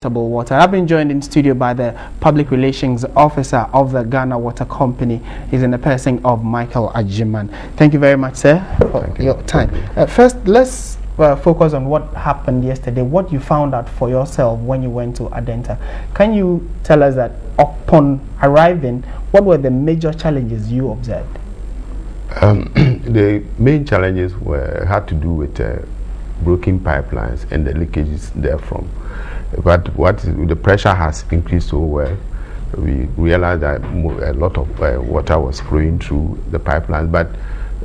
Water. I've been joined in studio by the Public Relations Officer of the Ghana Water Company. He's in the person of Michael Ajiman. Thank you very much, sir, for your time. First, let's focus on what happened yesterday, what you found out for yourself when you went to Adentan. Can you tell us that upon arriving, what were the major challenges you observed? The main challenges had to do with broken pipelines and the leakages therefrom. But the pressure has increased so well. We realized that a lot of water was flowing through the pipeline, but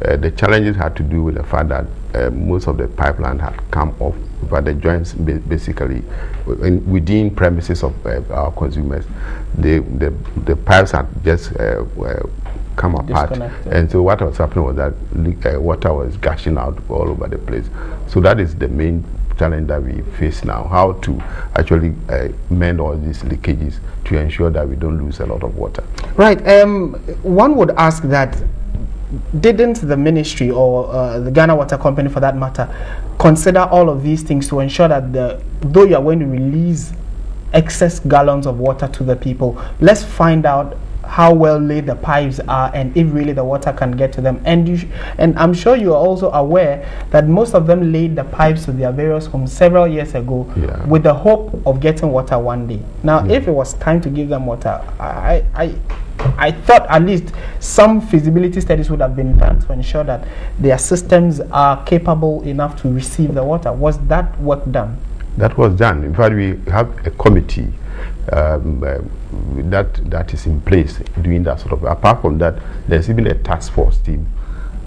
the challenges had to do with the fact that most of the pipeline had come off, but the joints basically within premises of our consumers, the pipes had just come apart, and so what was happening was that water was gushing out all over the place. So that is the main challenge that we face now, how to actually mend all these leakages to ensure that we don't lose a lot of water. Right. One would ask that, didn't the ministry or the Ghana Water Company for that matter consider all of these things to ensure that though you are going to release excess gallons of water to the people, let's find out how well laid the pipes are and if really the water can get to them. And I'm sure you are also aware that most of them laid the pipes to their various homes several years ago with the hope of getting water one day. Now, if it was time to give them water, I thought at least some feasibility studies would have been done to ensure that their systems are capable enough to receive the water. Was that work done? That was done. In fact, we have a committee that is in place doing that sort of. Apart from that, there's even a task force team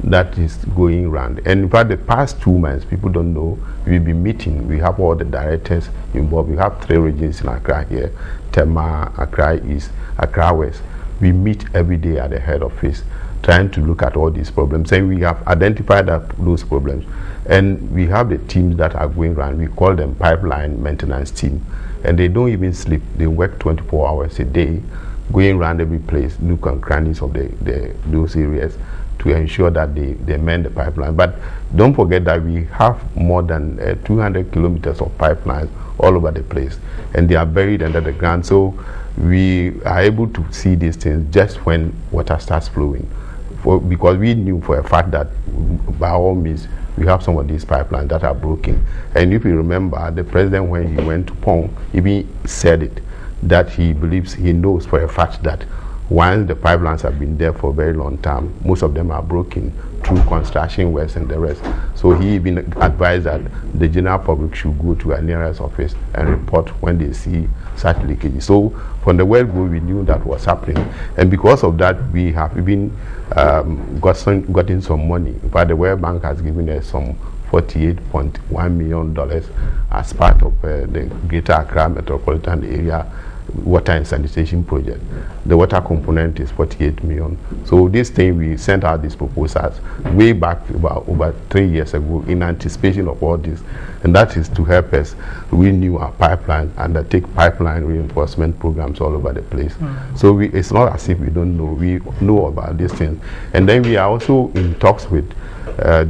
that is going around. And in fact, the past 2 months, people don't know, we've been meeting. We have all the directors involved. We have 3 regions in Accra here: Tamale, Accra East, Accra West. We meet every day at the head office, trying to look at all these problems. And we have identified those problems. And we have the teams that are going around. We call them pipeline maintenance team. And they don't even sleep. They work 24 hours a day, going around every place, nook and crannies of those areas to ensure that they mend the pipeline. But don't forget that we have more than 200 kilometers of pipelines all over the place, and they are buried under the ground. So we are able to see these things just when water starts flowing, because we knew for a fact that by all means we have some of these pipelines that are broken. And if you remember, the president, when he went to Pong, even said it, that he believes, he knows for a fact that once the pipelines have been there for a very long time, most of them are broken through construction works and the rest. So he even advised that the general public should go to a nearest office and report when they see such leakages. So from the word go, we knew that was happening. And because of that, we have even gotten some money. In fact, the World Bank has given us some $48.1 million as part of the Greater Accra Metropolitan Area Water and Sanitation Project. The water component is 48 million. So this thing, we sent out these proposals way back about over 3 years ago in anticipation of all this. And that is to help us renew our pipeline and undertake pipeline reinforcement programs all over the place. So it's not as if we don't know. We know about these things. And then we are also in talks with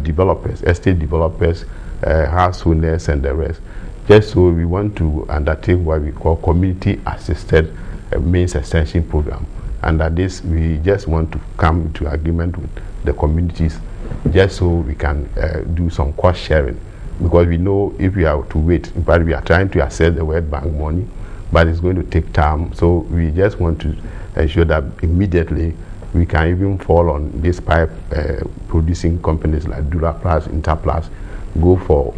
developers, estate developers, house owners and the rest. Just so we want to undertake what we call community-assisted means extension program. And that this, we just want to come to agreement with the communities just so we can do some cost sharing. Because we know if we are to wait, in fact, we are trying to access the World Bank money, but it's going to take time. So we just want to ensure that immediately we can even fall on these pipe producing companies like Duraplast, Interplast, go for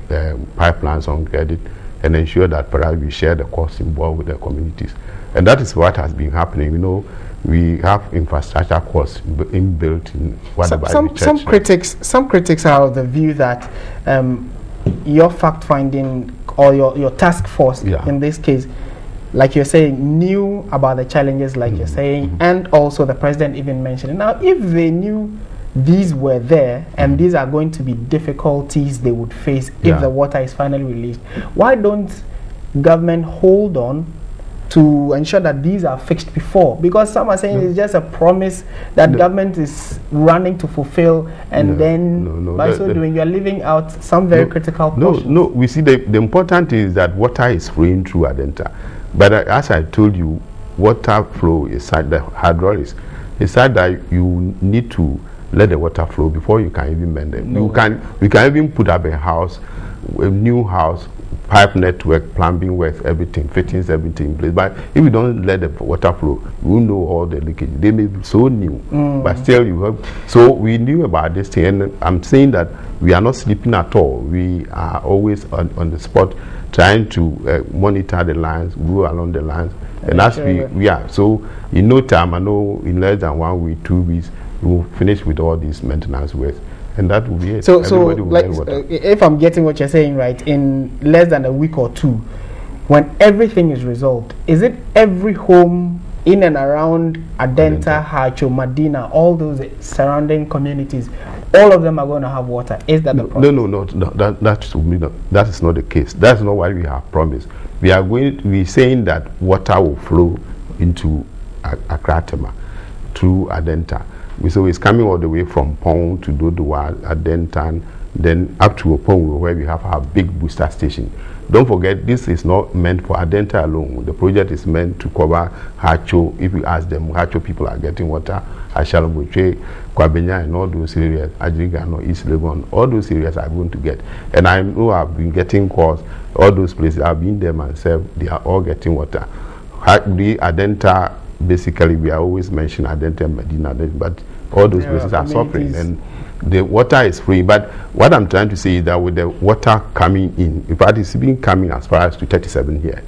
pipelines on credit and ensure that perhaps we share the costs involved with the communities. And that is what has been happening. You know, we have infrastructure costs inbuilt in whatever some critics are of the view that your fact-finding or your task force in this case, like you're saying, knew about the challenges, like you're saying, and also the president even mentioned it. Now, if they knew these were there and these are going to be difficulties they would face if the water is finally released, why don't government hold on to ensure that these are fixed before? Because some are saying it's just a promise that government is running to fulfill, and then by so doing, you are leaving out some very critical portions. No, we see the important thing is that water is flowing through Adentan. But as I told you, water flow is side the hydraulics. It's side that you need to let the water flow before you can even mend them. You can even put up a new house, pipe network, plumbing work, everything, fittings, everything in place. But if you don't let the water flow, you will know all the leakage. They may be so new, but still you have. So we knew about this thing, and I'm saying that we are not sleeping at all. We are always on the spot, trying to monitor the lines, go along the lines, and as we are. So in no time, I know in less than 1 week, 2 weeks, we will finish with all these maintenance works. And that will be it. So like, if I'm getting what you're saying right, in less than a week or two, when everything is resolved, is it every home in and around Adentan, Hacho, Medina, all those surrounding communities, all of them are going to have water? Is that the problem? No. That is not the case. That's not what we have promised. We're saying that water will flow into Accra through Adentan. So it's coming all the way from Pong to Dodowa, Adentan, then up to Opong, where we have our big booster station. Don't forget, this is not meant for Adentan alone. The project is meant to cover Hacho. If you ask them, Hacho people are getting water, Ashalabuche, Kwabenya, and all those areas, Ajigano, East Legon, all those areas are going to get. And I know I've been getting calls, all those places, I've been there myself, they are all getting water. The Adentan, basically, we are always mentioning Adentan, Medina, but all those places are suffering, and the water is free. But what I'm trying to say is that with the water coming in fact, it's been coming as far as to 37 here.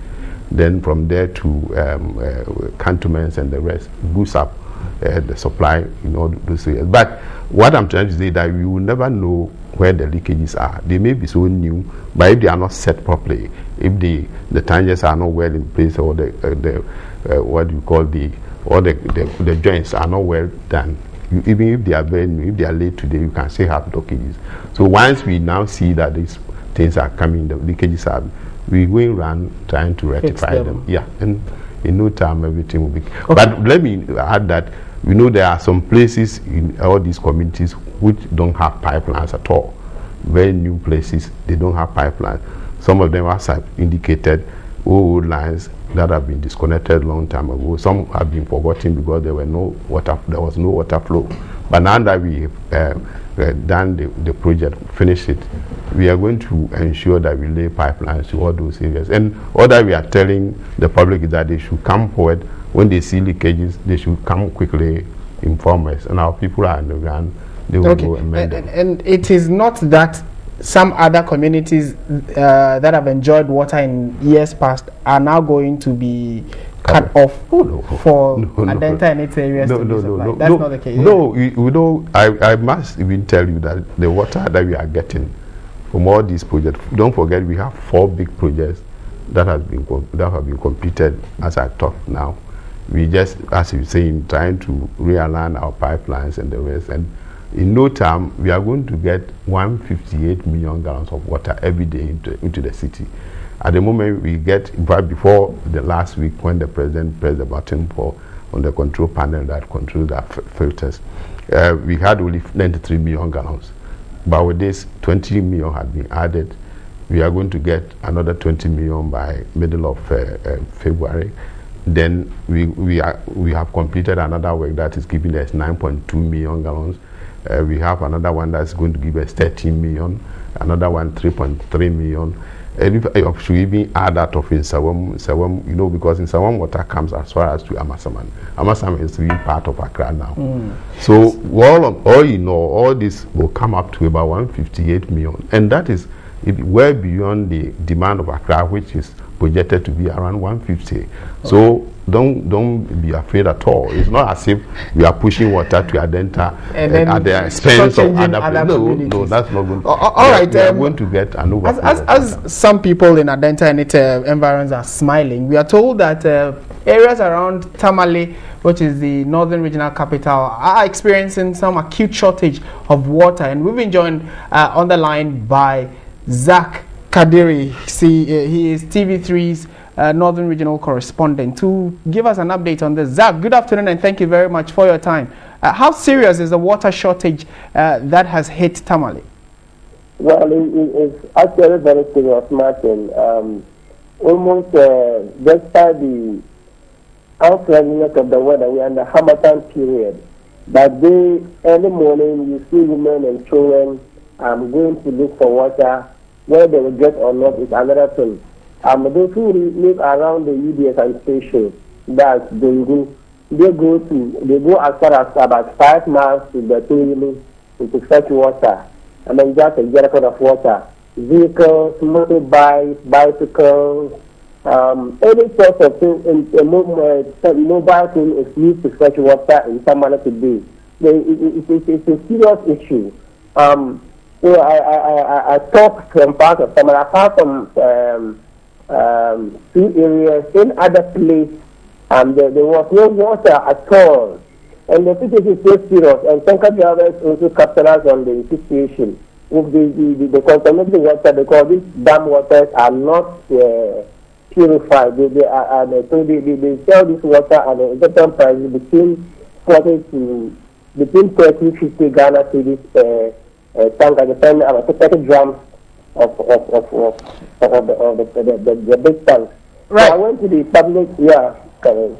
Then from there to cantonments and the rest, boosts up the supply in all those areas. But what I'm trying to say is that we will never know where the leakages are. They may be so new, but if they are not set properly, if the tangents are not well in place, or what you call the joints are not well done, even if they are very new, if they are late today, you can still have blockages. So once we now see that these things are coming, the leakages are, we're going around trying to rectify them. Yeah, and in no time everything will be. Okay. But let me add that we know there are some places in all these communities which don't have pipelines at all. Very new places, they don't have pipelines. Some of them, as I've indicated, old lines that have been disconnected long time ago. Some have been forgotten because there was no water flow. But now that we have done the project, finished it, we are going to ensure that we lay pipelines to all those areas. And all that we are telling the public is that they should come forward. When they see leakages, they should come quickly, inform us. And our people are on the ground, they will go and mend them. And it is not that some other communities that have enjoyed water in years past are now going to be cut off for Adentan and its areas to be supplied. That's not the case. No, I must even tell you that the water that we are getting from all these projects, don't forget we have 4 big projects that have been completed as I talk now. We just, as you're saying, trying to realign our pipelines and the rest, and in no time, we are going to get 158 million gallons of water every day into the city. At the moment, we get, but before the last week, when the president pressed the button on the control panel that controls the filters, we had only 93 million gallons. But with this, 20 million had been added. We are going to get another 20 million by middle of February. Then we have completed another work that is giving us 9.2 million gallons. We have another one that's going to give us 13 million, another one 3.3 million. And if I should even add that of in Sawam, you know, because in Sawam water comes as far as to Amasaman. Amasaman is really part of Accra now. So all this will come up to about 158 million. And that is well beyond the demand of Accra, which is projected to be around 150. So don't be afraid at all. It's not as if we are pushing water to Adentan at the expense of other places. No, that's not going to. All right, we are going to get an overflow. As some people in Adentan and its environs are smiling, we are told that areas around Tamale, which is the northern regional capital, are experiencing some acute shortage of water. And we've been joined on the line by Zach Kadiri. He is TV3's Northern Regional Correspondent, to give us an update on this. Zach, good afternoon and thank you very much for your time. How serious is the water shortage that has hit Tamale? Well, it's actually very serious, Martin. Almost despite the unfriendliness of the weather, we are in the Hamilton period. But early morning, you see women and children going to look for water. Where they will get or not is another thing. Those who live around the UDS station, that's Dungu, they go as far as about 5 miles to the Tamale to fetch water. And then just a jerican of water. Vehicles, motorbikes, bicycles, any sort of thing, mobile thing is used to fetch water in Tamale today. It's a serious issue. So I talked from part of Tamale, apart from 2 areas, in other places, there was no water at all. And the situation is so serious, and tanker drivers also capitalize on the situation. With the contaminated water, because these dam waters are not purified. They sell this water at a certain price between 30-50 Ghana cedis tanker, depending on 30 drums of the big tank. Right. So I went to the public, yeah.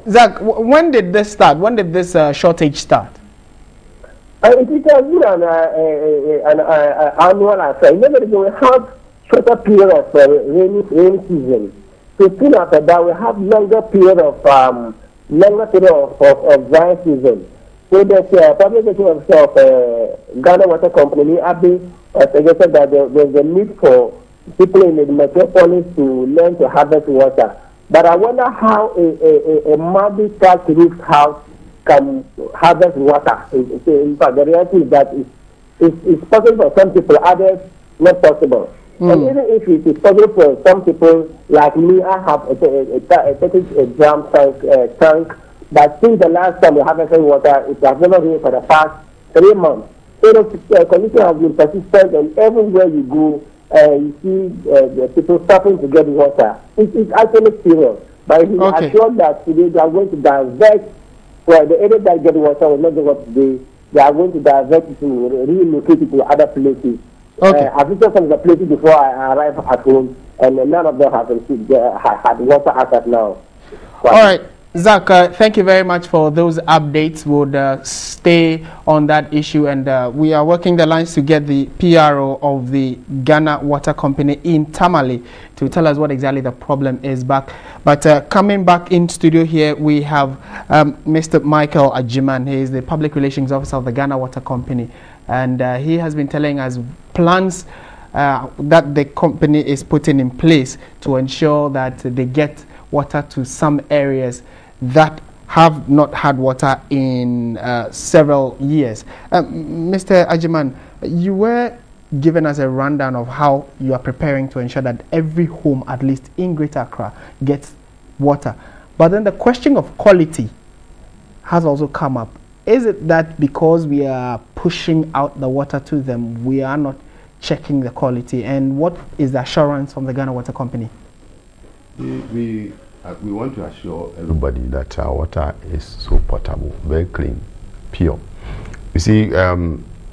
Zach, when did this start? When did this shortage start? It has been an annual affair. We have shorter period of rainy season. So soon after that, we have longer period of dry season. So there's a public officer of Ghana Water Company, Abe, suggested that there's a need for people in the metropolis to learn to harvest water. But I wonder how a multi-thatched roof house can harvest water. In fact, the reality is that it's possible for some people, others not possible. And even if it is possible for some people like me, I have a 30 drum tank. But since the last time we harvested water, it has never rained for the past 3 months. So the condition has been persistent, and everywhere you go, you see the people stopping to get water. It's actually serious. But he assured that today they are going to divert, well, the area that get water will not get water today. They are going to divert it to relocate it to other places. I visited some of the places before I arrived at home, and none of them have had water as of now. All right. Zach, thank you very much for those updates. We'll stay on that issue, and we are working the lines to get the PRO of the Ghana Water Company in Tamale to tell us what exactly the problem is back. But coming back in studio here, we have Mr. Michael Ajiman. He is the Public Relations Officer of the Ghana Water Company, and he has been telling us plans that the company is putting in place to ensure that they get water to some areas that have not had water in several years. Mr. Ajiman, you were giving us a rundown of how you are preparing to ensure that every home, at least in Greater Accra, gets water. But then the question of quality has also come up. Is it that because we are pushing out the water to them, we are not checking the quality? And what is the assurance from the Ghana Water Company? We want to assure everybody that our water is so potable, very clean, pure. You see,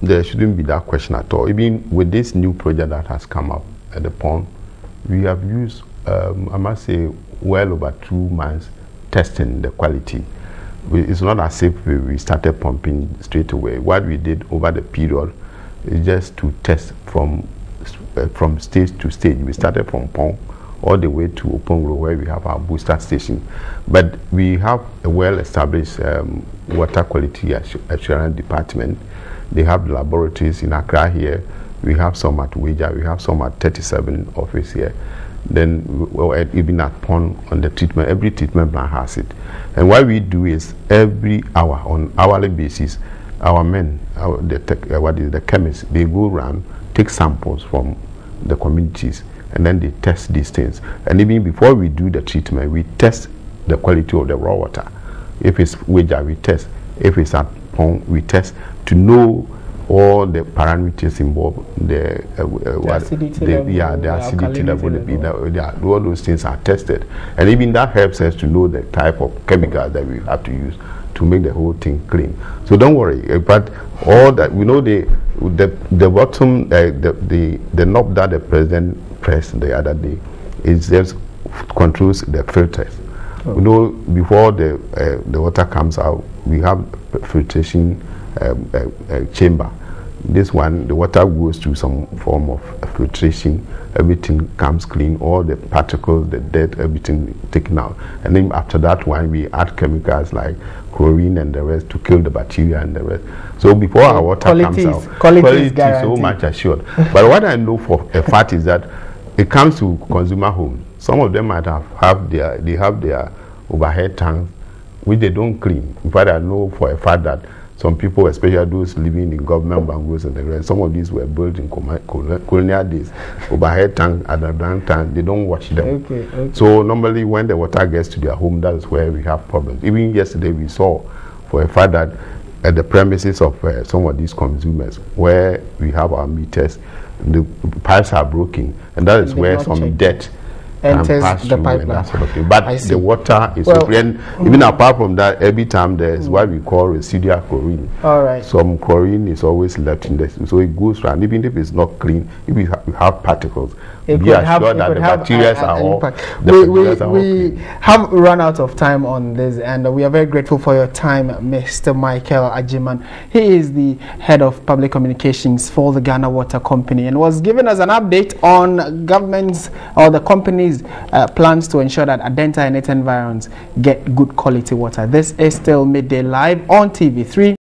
there shouldn't be that question at all. Even with this new project that has come up at the pond, we have used, I must say, well over 2 months testing the quality. It's not as if we started pumping straight away. What we did over the period is just to test from stage to stage. We started from pond all the way to Opongro, where we have our booster station. But we have a well-established water quality assurance department. They have laboratories in Accra here. We have some at Weja. We have some at 37 office here. Then even at Pond on the treatment, every treatment plant has it. And what we do is every hour, on hourly basis, our men, the chemists, they go around, take samples from the communities, and then they test these things. And even before we do the treatment, we test the quality of the raw water. If it's Weja, we test. If it's at Pond, we test to know all the parameters involved, the acidity level, the acidity level, all those things are tested, and even that helps us to know the type of chemical that we have to use to make the whole thing clean. So don't worry. But all that we know, the bottom, the knob that the president pressed the other day is just controls the filters. You know, before the water comes out, we have filtration chamber. This one, the water goes through some form of filtration. Everything comes clean. All the particles, the dirt, everything taken out. And then after that one, we add chemicals like chlorine and the rest to kill the bacteria and the rest. So before our water comes out, quality is so much assured. But what I know for a fact is that it comes to consumer homes. Some of them might have their overhead tanks, which they don't clean. In fact, I know for a fact that some people, especially those living in government bungalows and the rest, some of these were built in colonial days. Overhead tank, underground tank, they don't wash them. Okay. So normally when the water gets to their home, that is where we have problems. Even yesterday we saw for a fact that at the premises of some of these consumers, where we have our meters, the pipes are broken, and that is where some dirt enters the pipeline. And that sort of thing. But the water is clean. Even apart from that, every time there is what we call residual chlorine. All right. Some chlorine is always left in there, so it goes around. Even if it's not clean, if we have particles, be assured that the bacteria are all. We have run out of time on this, and we are very grateful for your time, Mr. Michael Ajiman. He is the head of public communications for the Ghana Water Company, and was giving us an update on government's or the company's plans to ensure that Adentan and its environs get good quality water. This is still Midday Live on TV3.